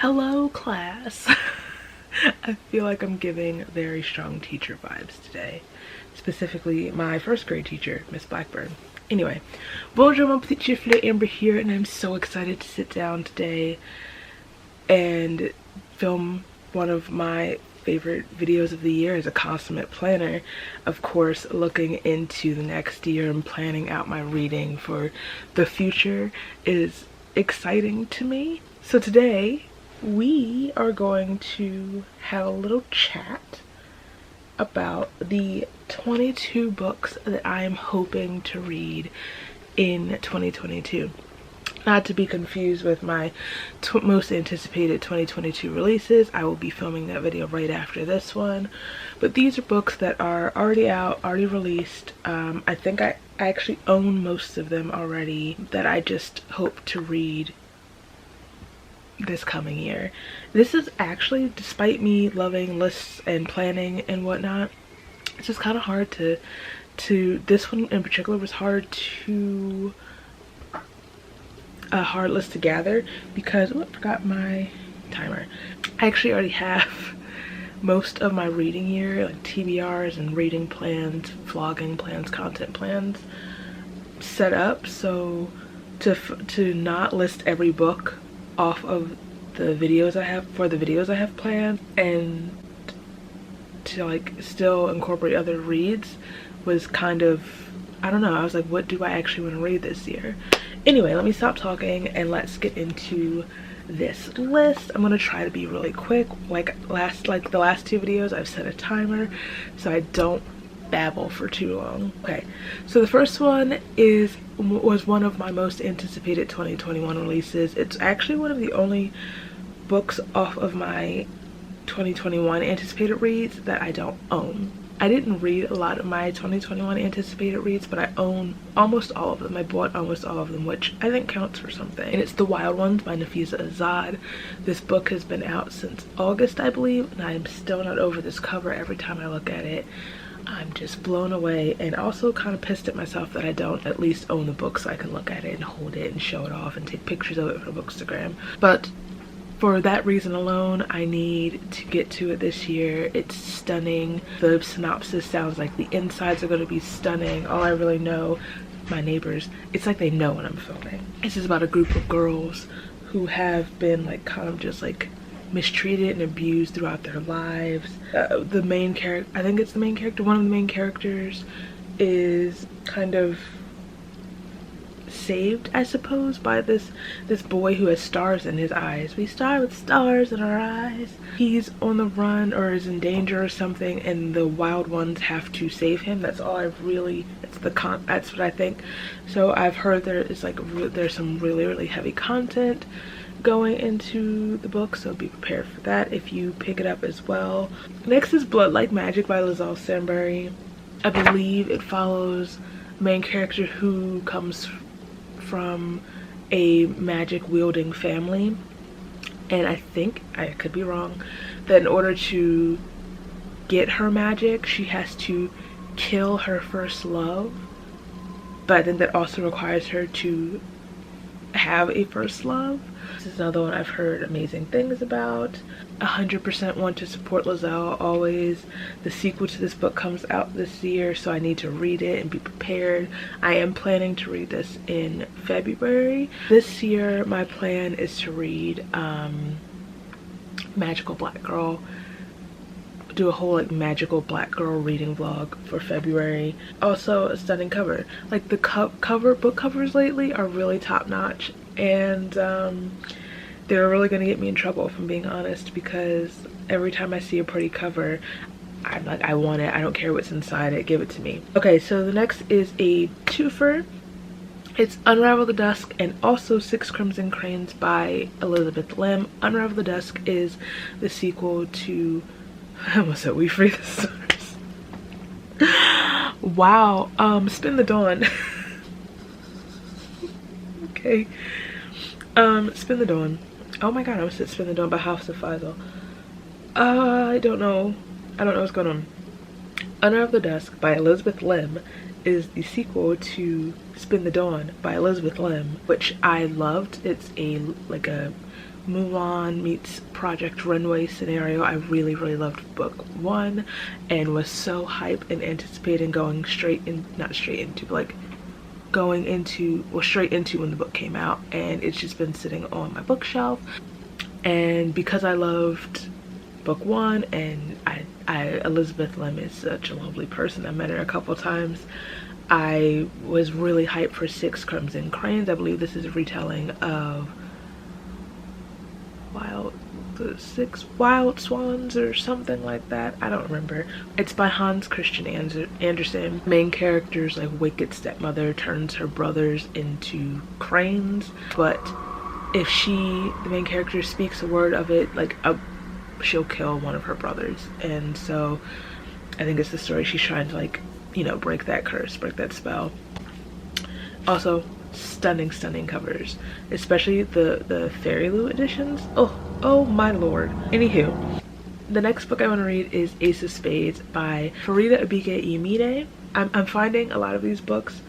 Hello class. I feel like I'm giving very strong teacher vibes today, specifically my first grade teacher, Miss Blackburn. Anyway, bonjour mon petit chiflet, Amber here, and I'm so excited to sit down today and film one of my favorite videos of the year as a consummate planner. Of course, looking into the next year and planning out my reading for the future is exciting to me. So today we are going to have a little chat about the 22 books that I am hoping to read in 2022. Not to be confused with my most anticipated 2022 releases. I will be filming that video right after this one. But these are books that are already out, already released. I think I actually own most of them already that I just hope to read this coming year. This is actually, despite me loving lists and planning and whatnot, it's just kind of hard to this one in particular was hard to a hard list to gather because I forgot my timer. I actually already have most of my reading year, like TBRs and reading plans, vlogging plans, content plans set up. So to not list every book off of the videos I have planned and to like still incorporate other reads was kind of, I don't know, I was like, what do I actually want to read this year? Anyway, let me stop talking and let's get into this list. I'm gonna try to be really quick. Like the last two videos, I've set a timer so I don't babble for too long. Okay, so the first one was one of my most anticipated 2021 releases. It's actually one of the only books off of my 2021 anticipated reads that I don't own. I didn't read a lot of my 2021 anticipated reads, but I own almost all of them. I bought almost all of them, which I think counts for something. And it's The Wild Ones by Nafisa Azad. This book has been out since August, I believe, and I'm still not over this cover. Every time I look at it, I'm just blown away, and also kind of pissed at myself that I don't at least own the book so I can look at it and hold it and show it off and take pictures of it for Bookstagram. But for that reason alone, I need to get to it this year. It's stunning. The synopsis sounds like the insides are going to be stunning. All I really know, my neighbors, it's like they know when I'm filming. This is about a group of girls who have been like kind of just like mistreated and abused throughout their lives. The main character, I think it's the main character, one of the main characters is kind of saved, I suppose, by this boy who has stars in his eyes. We star with stars in our eyes. He's on the run or is in danger or something, and the wild ones have to save him. That's all I've really, that's what I think. So I've heard there's some really heavy content going into the book, so be prepared for that if you pick it up as well. Next is Blood Like Magic by Lizelle Sambury. I believe it follows a main character who comes from a magic wielding family, and I think, I could be wrong, that in order to get her magic she has to kill her first love, but I think that also requires her to have a first love. This is another one I've heard amazing things about. 100% want to support Lizelle always. The sequel to this book comes out this year, so I need to read it and be prepared. I am planning to read this in February. This year my plan is to read Magical Black Girl, do a whole like magical black girl reading vlog for February. Also a stunning cover. Like the book covers lately are really top notch, and they're really gonna get me in trouble if I'm being honest, because every time I see a pretty cover I'm like, I want it. I don't care what's inside it, give it to me. Okay, so the next is a twofer. It's Unravel the Dusk and also Crumbs and Cranes by Elizabeth Lim. Unravel the Dusk is the sequel to, I almost said We Free the Stars. Wow, Spin the Dawn. Okay. Spin the Dawn. Oh my god, I almost said Spin the Dawn by House of Faisal. I don't know what's going on. Unravel the Dusk by Elizabeth Lim is the sequel to Spin the Dawn by Elizabeth Lim, which I loved. It's a Mulan meets Project Runway scenario. I really loved book 1 and was so hyped and anticipating going straight into when the book came out, and it's just been sitting on my bookshelf. And because I loved book 1 and Elizabeth Lim is such a lovely person, I met her a couple times, I was really hyped for 6 Crumbs and Cranes. I believe this is a retelling of the 6 Wild Swans or something like that. I don't remember. It's by Hans Christian Andersen. Main character's like wicked stepmother turns her brothers into cranes, but if the main character speaks a word of it, like she'll kill one of her brothers. And so I think it's the story she's trying to, like, you know, break that curse, break that spell. Also, stunning covers, especially the Fairy Lou editions. Oh my lord. Anywho, the next book I want to read is Ace of Spades by Farida, Abigai, Emine. I'm finding a lot of these books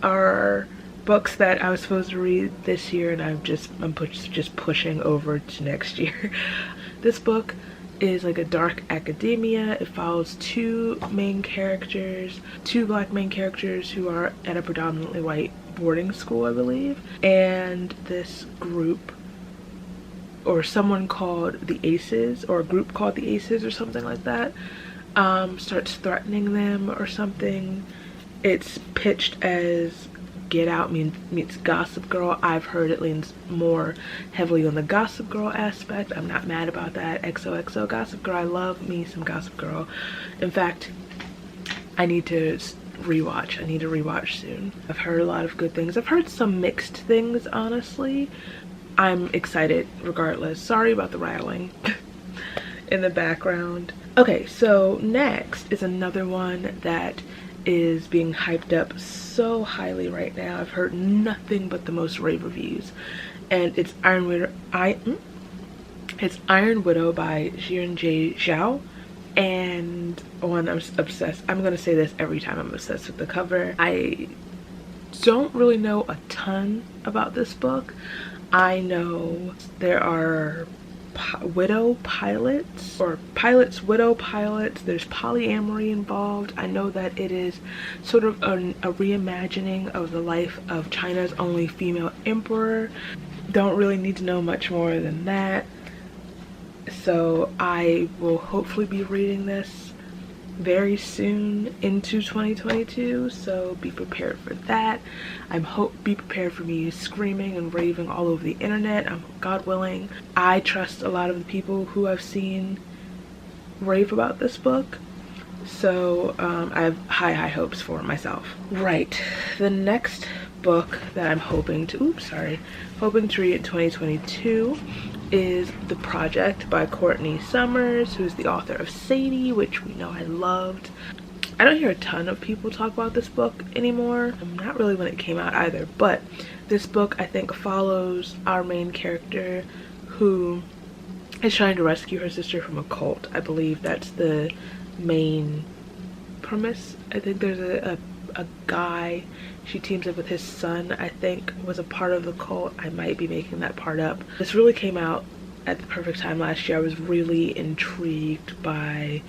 are books that I was supposed to read this year, and I'm just pushing over to next year. This book is like a dark academia. It follows 2 main characters, 2 black main characters who are at a predominantly white boarding school, I believe, and this group, or someone called the Aces, or a group called the Aces or something like that, starts threatening them or something. It's pitched as Get Out meets Gossip Girl. I've heard it leans more heavily on the Gossip Girl aspect. I'm not mad about that. XOXO Gossip Girl. I love me some Gossip Girl. In fact, I need to rewatch. I need to rewatch soon. I've heard a lot of good things. I've heard some mixed things, honestly. I'm excited regardless. Sorry about the rattling in the background. Okay, so next is another one that is being hyped up so highly right now. I've heard nothing but the most rave reviews, and it's Iron Widow by Jiren Zhao. And I'm obsessed. I'm gonna say this every time. I'm obsessed with the cover. I don't really know a ton about this book. I know there are widow pilots, or pilots widow pilots. There's polyamory involved. I know that it is sort of a reimagining of the life of China's only female emperor. Don't really need to know much more than that. So I will hopefully be reading this very soon into 2022, so be prepared for that. Be prepared for me screaming and raving all over the internet. God willing. I trust a lot of the people who I've seen rave about this book, so I have high hopes for myself. Right, the next book that I'm hoping to read in 2022 is The Project by Courtney Summers, who's the author of Sadie, which we know I loved. I don't hear a ton of people talk about this book anymore. Not really when it came out either, but this book I think follows our main character who is trying to rescue her sister from a cult. I believe that's the main premise. I think there's a guy, she teams up with his son, I think was a part of the cult. I might be making that part up. This really came out at the perfect time last year. I was really intrigued by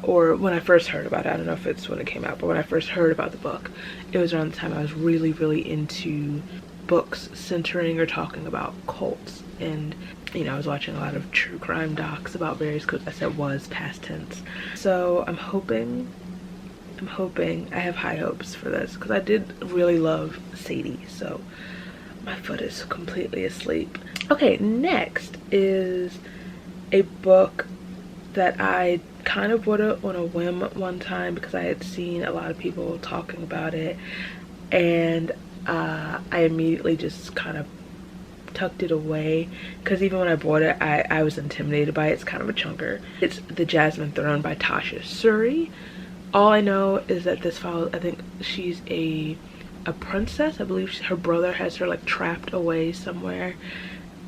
or when I first heard about it. I don't know if it's when it came out, but when I first heard about the book, it was around the time I was really into books centering or talking about cults. And you know, I was watching a lot of true crime docs about various cults. I said was past tense. So I'm hoping, I have high hopes for this because I did really love Sadie. So my foot is completely asleep. Okay, next is a book that I kind of bought it on a whim one time because I had seen a lot of people talking about it, and I immediately just kind of tucked it away because even when I bought it, I was intimidated by it. It's kind of a chunker. It's The Jasmine Throne by Tasha Suri. All I know is that this follows, I think she's a princess. I believe her brother has her like trapped away somewhere,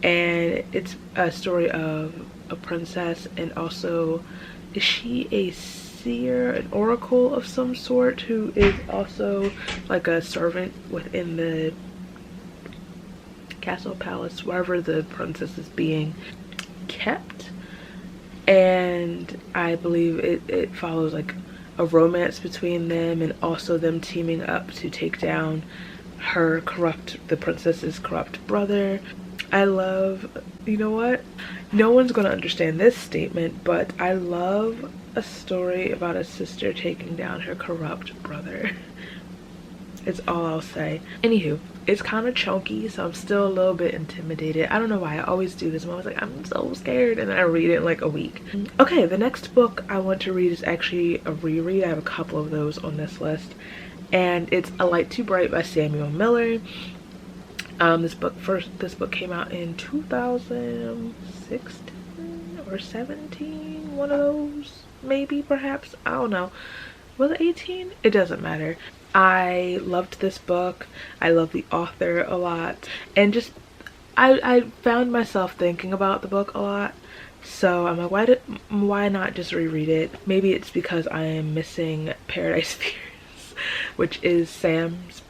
and it's a story of a princess, and also is she a seer, an oracle of some sort, who is also like a servant within the castle, palace, wherever the princess is being kept. And I believe it follows like a romance between them, and also them teaming up to take down the princess's corrupt brother. I love, you know what? No one's gonna understand this statement, but I love a story about a sister taking down her corrupt brother. It's all I'll say. Anywho, it's kind of chunky, so I'm still a little bit intimidated. I don't know why I always do this. I'm always like, I'm so scared, and then I read it in like a week. Okay, the next book I want to read is actually a reread. I have a couple of those on this list, and it's A Light Too Bright by Samuel Miller. This book came out in 2016 or 17, one of those, maybe, perhaps, I don't know. Was it 18? It doesn't matter. I loved this book. I love the author a lot, and just I found myself thinking about the book a lot, so I'm like, why not just reread it? Maybe it's because I am missing Paradise Fears, which is Sam's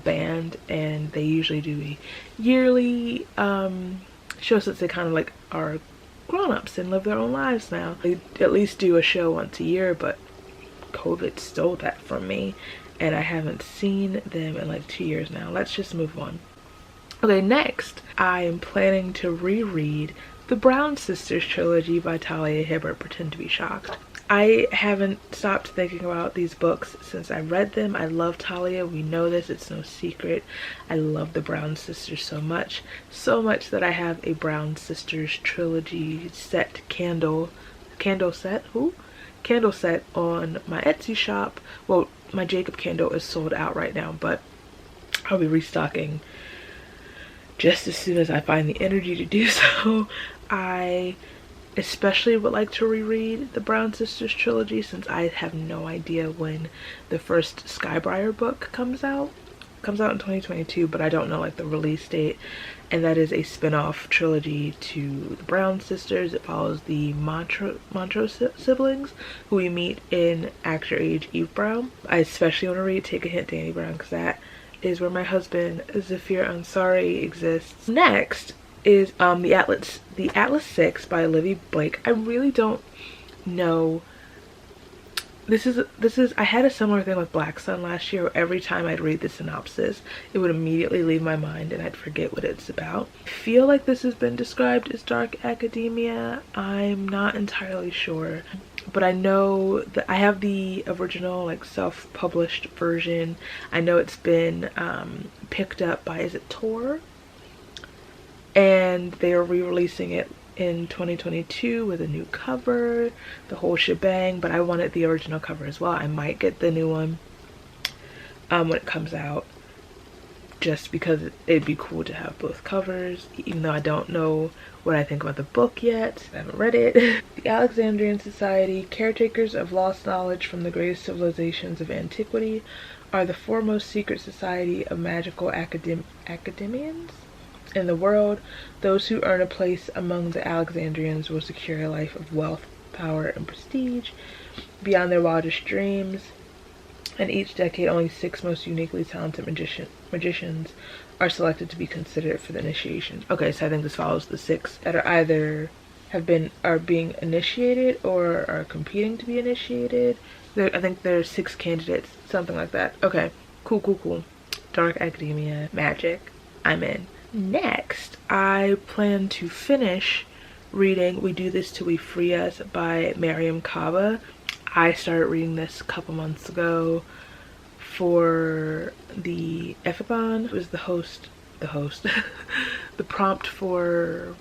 band, and they usually do a yearly show, since they kind of like are grown-ups and live their own lives now. They at least do a show once a year, but COVID stole that from me, and I haven't seen them in like 2 years now. Let's just move on. Okay, next I am planning to reread the Brown Sisters trilogy by Talia Hibbert, Pretend to be Shocked. I haven't stopped thinking about these books since I read them. I love Talia, we know this, it's no secret. I love the Brown Sisters so much that I have a Brown Sisters trilogy set candle set on my Etsy shop. Well, my Jacob candle is sold out right now, but I'll be restocking just as soon as I find the energy to do so. I especially would like to reread the Brown Sisters trilogy, since I have no idea when the first Skybriar book comes out. It comes out in 2022, but I don't know like the release date. And that is a spin-off trilogy to the Brown Sisters. It follows the Montrose siblings, who we meet in Actor Age Eve Brown. I especially want to read Take a Hint, Danny Brown, because that is where my husband Zafir Ansari exists. Next is the Atlas 6 by Olivia Blake. I really don't know. This is I had a similar thing with Black Sun last year, where every time I'd read the synopsis, it would immediately leave my mind and I'd forget what it's about. I feel like this has been described as dark academia. I'm not entirely sure, but I know that I have the original like self-published version. I know it's been picked up by, is it Tor? And they are re-releasing it in 2022 with a new cover, the whole shebang, but I wanted the original cover as well. I might get the new one when it comes out, just because it'd be cool to have both covers, even though I don't know what I think about the book yet. I haven't read it. The Alexandrian Society, caretakers of lost knowledge from the greatest civilizations of antiquity, are the foremost secret society of magical academians in the world. Those who earn a place among the Alexandrians will secure a life of wealth, power, and prestige beyond their wildest dreams. And each decade, only 6 most uniquely talented magicians are selected to be considered for the initiation. Okay, so I think this follows the 6 that are either are being initiated or are competing to be initiated. I think there's 6 candidates, something like that. Okay, cool. Dark academia, magic, I'm in. Next, I plan to finish reading We Do This Till We Free Us by Mariam Kaba. I started reading this a couple months ago for the F-a-thon. It was the prompt for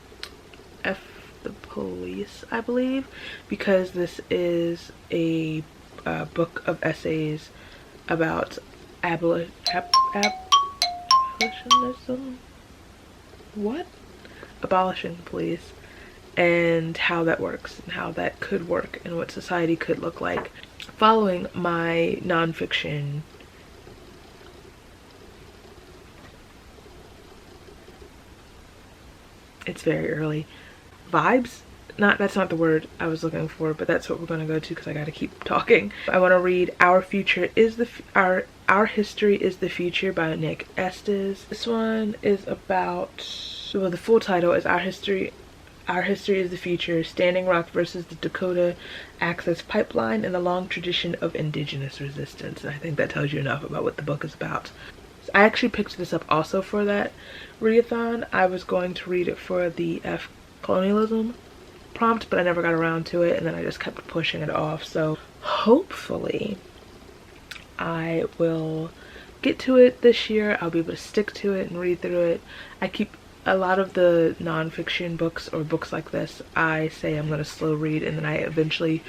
F the Police, I believe, because this is a book of essays about abolitionism. Abolishing the police, and how that works and how that could work and what society could look like. Following my nonfiction it's very early vibes, that's not the word I was looking for, but that's what we're going to go to because I got to keep talking. I want to read Our Future is the Our History is the Future by Nick Estes. This one is about, well, the full title is Our History is the Future, Standing Rock versus the Dakota Access Pipeline and the Long Tradition of Indigenous Resistance. And I think that tells you enough about what the book is about. So I actually picked this up also for that readathon. I was going to read it for the F colonialism prompt, but I never got around to it, and then I just kept pushing it off. So hopefully I will get to it this year. I'll be able to stick to it and read through it. I keep a lot of the nonfiction books or books like this, I say I'm going to slow read and then I eventually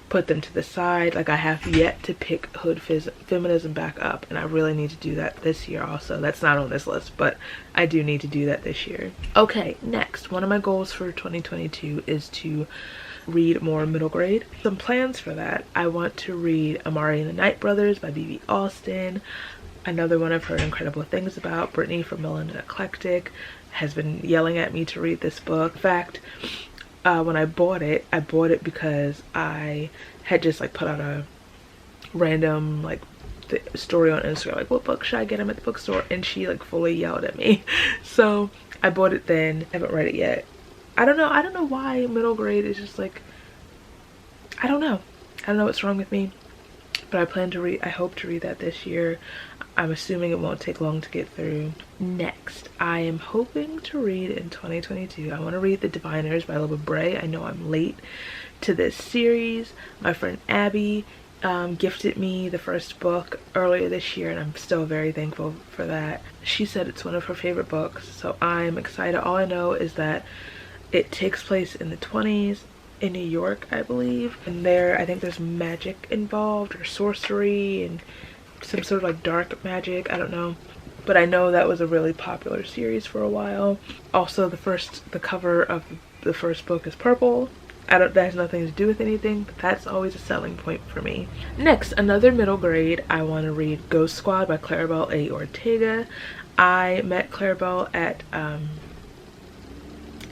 put them to the side. Like, I have yet to pick Hood Feminism back up, and I really need to do that this year also. That's not on this list, but I do need to do that this year. Okay, next, one of my goals for 2022 is to read more middle grade. Some plans for that: I want to read Amari and the Night Brothers by B.B. Austin. Another one I've heard incredible things about, Brittany from Mulan and Eclectic, has been yelling at me to read this book. In fact, when I bought it because I had just like put out a random like story on Instagram, like, what book should I get him at the bookstore, and she like fully yelled at me. So I bought it then. I haven't read it yet. I don't know why middle grade is just like, I don't know what's wrong with me, but I hope to read that this year. I'm assuming it won't take long to get through. Next, I am hoping to read in 2022. I want to read The Diviners by Loba Bray. I know I'm late to this series. My friend Abby gifted me the first book earlier this year, and I'm still very thankful for that. She said it's one of her favorite books, so I'm excited. All I know is that it takes place in the 20s in New York, I believe, and there I think there's magic involved, or sorcery, and some sort of like dark magic, I don't know, but I know that was a really popular series for a while. Also, the cover of the first book is purple. That has nothing to do with anything, but that's always a selling point for me. Next, another middle grade, I want to read Ghost Squad by Clarabelle A. Ortega. I met Clarabelle at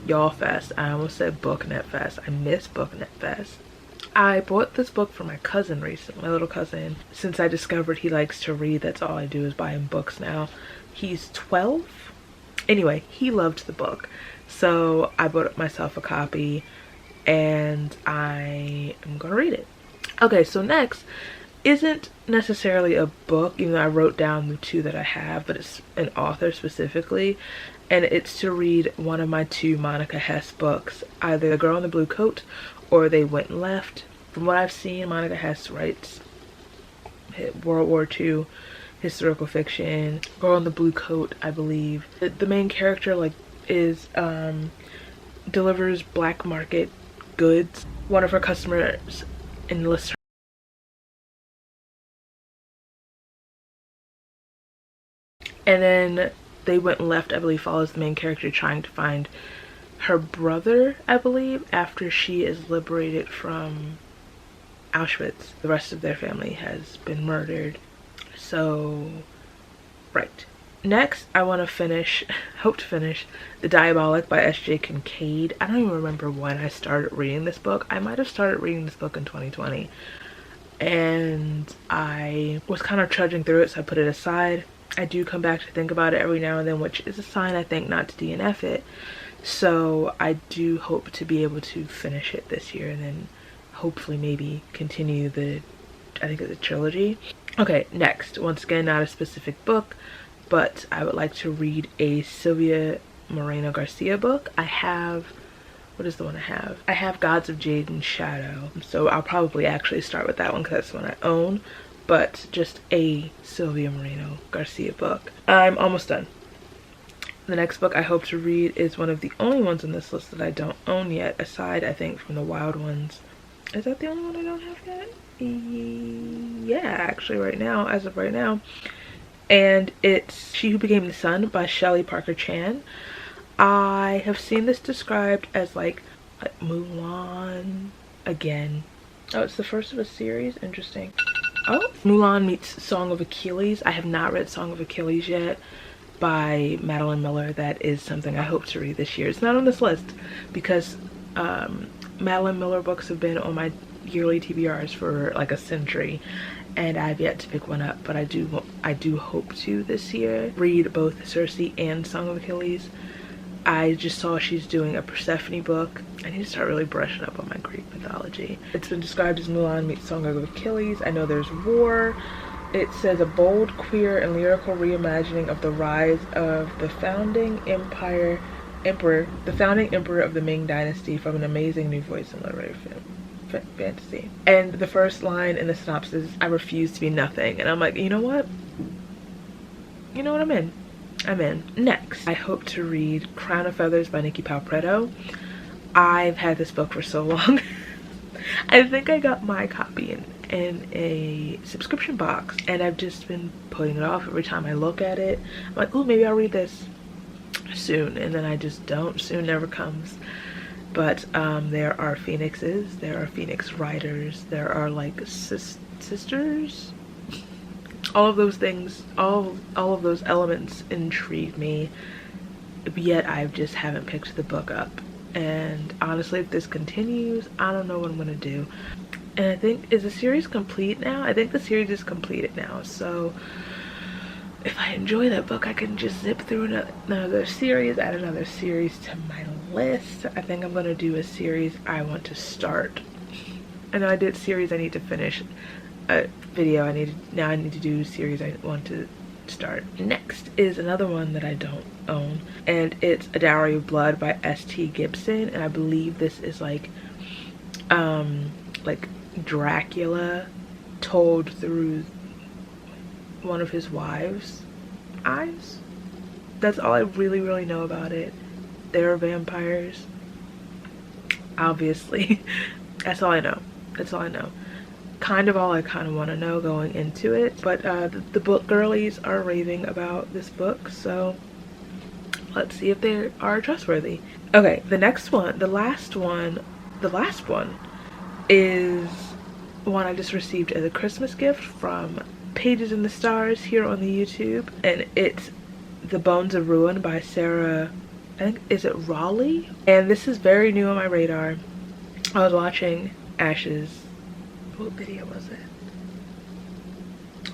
Y'all Fest. I almost said Booknet Fest. I miss Booknet Fest. I bought this book for my cousin recently, my little cousin. Since I discovered he likes to read, that's all I do is buy him books now. He's 12. Anyway, he loved the book, so I bought myself a copy and I am gonna read it. Okay, so next isn't necessarily a book, even though I wrote down the two that I have, but it's an author specifically, and it's to read one of my two Monica Hess books, either The Girl in the Blue Coat or They Went and Left. From what I've seen, Monica Hess writes World War II historical fiction. Girl in the Blue Coat, I believe. The main character delivers black market goods. One of her customers enlists her. And then They Went and Left, I believe, follows the main character trying to find her brother, I believe, after she is liberated from Auschwitz. The rest of their family has been murdered. So, right. Next, I want to hope to finish The Diabolic by Sj Kincaid. I don't even remember when I started reading this book. I might have started reading this book in 2020. And I was kind of trudging through it, so I put it aside. I do come back to think about it every now and then, which is a sign, I think, not to DNF it. So I do hope to be able to finish it this year, and then hopefully maybe continue I think it's a trilogy. Okay, next, once again, not a specific book, but I would like to read a Sylvia Moreno Garcia book. What is the one I have? I have Gods of Jade and Shadow, so I'll probably actually start with that one because that's the one I own, but just a Sylvia Moreno Garcia book. I'm almost done. The next book I hope to read is one of the only ones on this list that I don't own yet, aside, I think, from the Wild Ones. Is that the only one I don't have yet? Yeah, actually, as of right now. And it's She Who Became the Sun by Shelley Parker Chan. I have seen this described as like Mulan again. Oh, it's the first of a series? Interesting. Oh, Mulan meets Song of Achilles. I have not read Song of Achilles yet by Madeline Miller. That is something I hope to read this year. It's not on this list because Madeline Miller books have been on my yearly TBRs for like a century, and I've yet to pick one up, but I do hope to this year read both Circe and Song of Achilles. I just saw she's doing a Persephone book. I need to start really brushing up on my Greek mythology. It's been described as Mulan meets Song of Achilles. I know there's war. It says a bold, queer, and lyrical reimagining of the rise of the founding emperor of the Ming Dynasty from an amazing new voice in literary fantasy. And the first line in the synopsis, I refuse to be nothing. And I'm like, you know what? You know what, I'm in. I'm in. Next, I hope to read Crown of Feathers by Nikki Palpretto. I've had this book for so long. I think I got my copy in a subscription box, and I've just been putting it off. Every time I look at it, I'm like, oh, maybe I'll read this soon, and then I just don't. Soon never comes. But there are phoenixes, there are phoenix riders, there are like sisters. All of those things, all of those elements intrigue me, yet I just haven't picked the book up. And honestly, if this continues, I don't know what I'm gonna do. And I think, is the series complete now? I think the series is completed now, so if I enjoy that book, I can just zip through another series, add another series to my list. I think I'm gonna do a series I want to start. I know I did series I need to finish, a video I need to do series I want to start. Next is another one that I don't own, and it's A Dowry of Blood by Sj Gibson, and I believe this is like Dracula told through one of his wives' eyes. That's all I really know about it. There are vampires, obviously. That's all I know. That's all I know. Kind of all I kind of want to know going into it. But the book girlies are raving about this book, so let's see if they are trustworthy. Okay, the next one, the last one is one I just received as a Christmas gift from Pages in the Stars here on the YouTube, and it's The Bones of Ruin by Sarah, I think, is it Raleigh? And this is very new on my radar. I was watching Ash's, what video was it?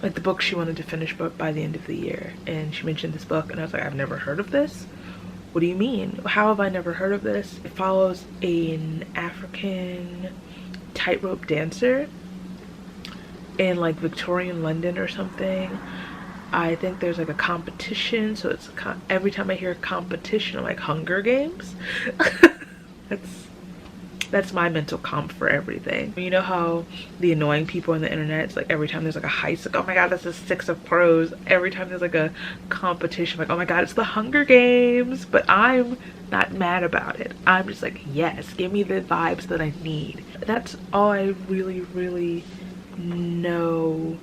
Like the book she wanted to finish by the end of the year, and she mentioned this book, and I was like, I've never heard of this. What do you mean? How have I never heard of this? It follows an African tightrope dancer in like Victorian London or something. I think there's like a competition, so it's every time I hear competition, I'm like, Hunger Games. That's my mental comp for everything. You know how the annoying people on the internet, it's like every time there's like a heist, like, oh my god, this is 6 of Crows. Every time there's like a competition, like, oh my god, it's the Hunger Games. But I'm not mad about it. I'm just like, yes, give me the vibes that I need. That's all I really know,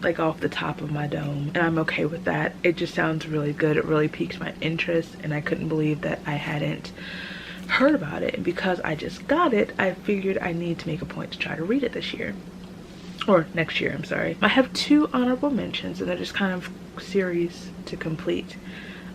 like off the top of my dome, and I'm okay with that. It just sounds really good. It really piqued my interest, and I couldn't believe that I hadn't heard about it. And because I just got it, I figured I need to make a point to try to read it this year, or next year, I'm sorry. I have 2 honorable mentions, and they're just kind of series to complete.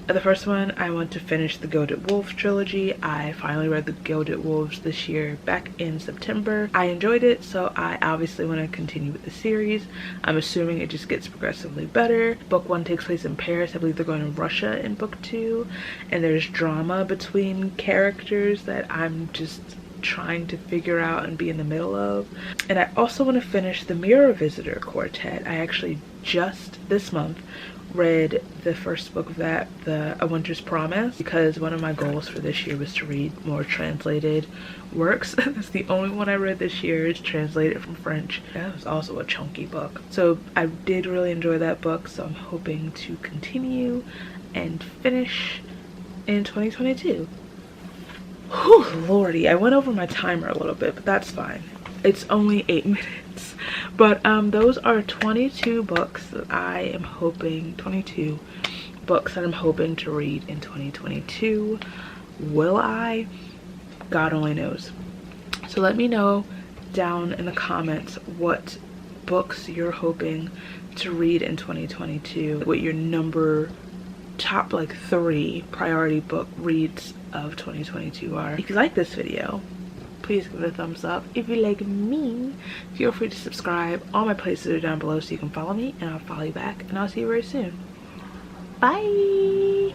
The first one, I want to finish the Gilded Wolves trilogy. I finally read the Gilded Wolves this year back in September. I enjoyed it, so I obviously want to continue with the series. I'm assuming it just gets progressively better. Book 1 takes place in Paris. I believe they're going to Russia in book 2, and there's drama between characters that I'm just trying to figure out and be in the middle of. And I also want to finish the Mirror Visitor Quartet. I actually just this month read the first book of that, A Winter's Promise, because one of my goals for this year was to read more translated works. That's the only one I read this year, is translated from French. That was also a chunky book, so I did really enjoy that book, so I'm hoping to continue and finish in 2022. Whew, lordy, I went over my timer a little bit, but that's fine. It's only 8 minutes. But those are 22 books that I am hoping, 22 books that I'm hoping to read in 2022. Will I? God only knows. So let me know down in the comments what books you're hoping to read in 2022. What your top like 3 priority book reads of 2022 are. If you like this video, please give it a thumbs up. If you like me, feel free to subscribe. All my places are down below so you can follow me, and I'll follow you back, and I'll see you very soon. Bye.